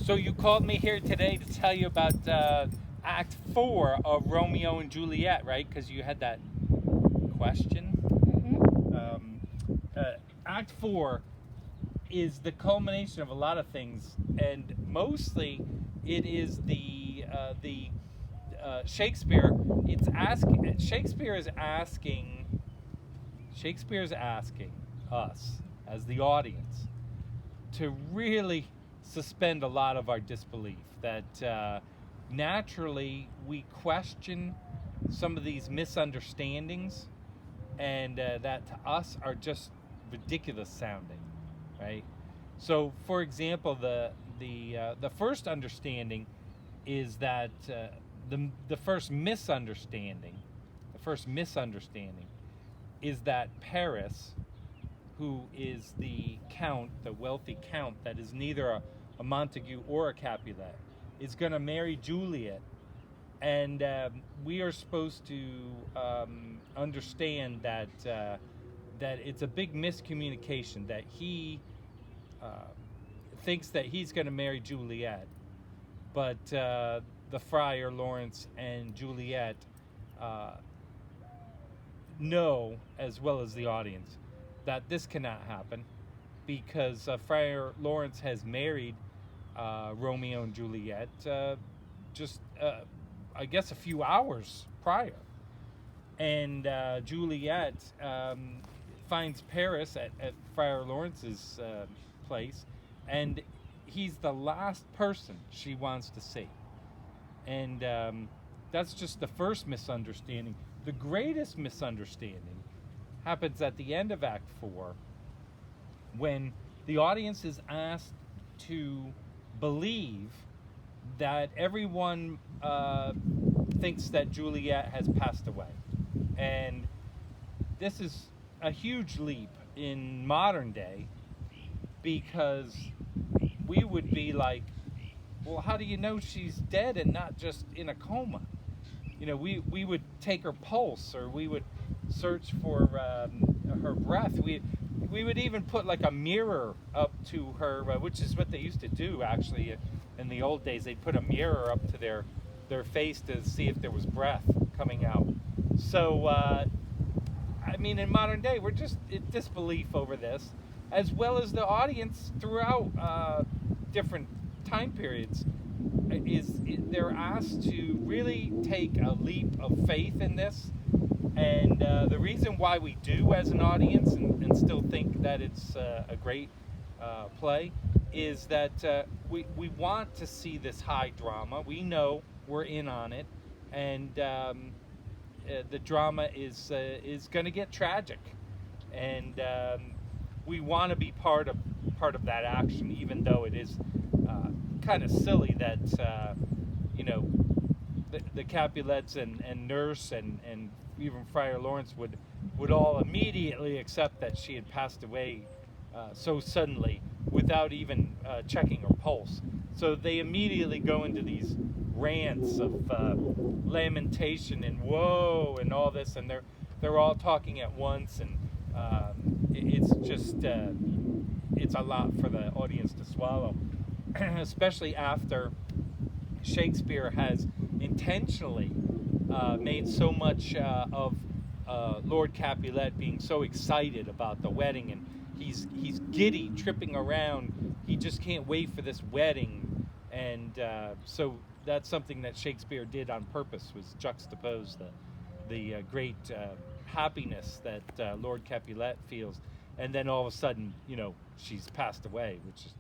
So you called me here today to tell you about Act 4 of Romeo and Juliet, right? Because you had that question. Act 4 is the culmination of a lot of things, and mostly it is the Shakespeare. Shakespeare is asking us as the audience to really suspend a lot of our disbelief, that naturally we question some of these misunderstandings, and that to us are just ridiculous sounding, right? So, for example, the first understanding is that the first misunderstanding is that Paris, who is the count, the wealthy count that is neither a Montague or a Capulet, is going to marry Juliet, and we are supposed to understand that it's a big miscommunication, that he thinks that he's going to marry Juliet, but the friar Lawrence and Juliet know, as well as the audience, that this cannot happen, because Friar Lawrence has married Romeo and Juliet just I guess a few hours prior, and Juliet finds Paris at Friar Lawrence's place, and he's the last person she wants to see. And that's just the first misunderstanding. The greatest misunderstanding happens at the end of Act 4, when the audience is asked to believe that everyone thinks that Juliet has passed away. And this is a huge leap in modern day, because we would be like, well, how do you know she's dead and not just in a coma? You know, we would take her pulse, or we would search for her breath. We would even put like a mirror up to her, which is what they used to do actually in the old days. They'd put a mirror up to their face to see if there was breath coming out. So, I mean, in modern day, we're just in disbelief over this, as well as the audience throughout different time periods. They're asked to really take a leap of faith in this, and the reason why we do as an audience and still think that it's a great play is that we want to see this high drama. We know we're in on it, and the drama is going to get tragic, and we want to be part of that action, even though it is kind of silly that the Capulets and Nurse and even Friar Lawrence would all immediately accept that she had passed away so suddenly without even checking her pulse. So they immediately go into these rants of lamentation and woe and all this, and they're all talking at once, and it's just it's a lot for the audience to swallow, especially after Shakespeare has intentionally made so much of Lord Capulet being so excited about the wedding, and he's giddy, tripping around. He just can't wait for this wedding, and so that's something that Shakespeare did on purpose, was juxtapose the great happiness that Lord Capulet feels, and then all of a sudden, she's passed away, which is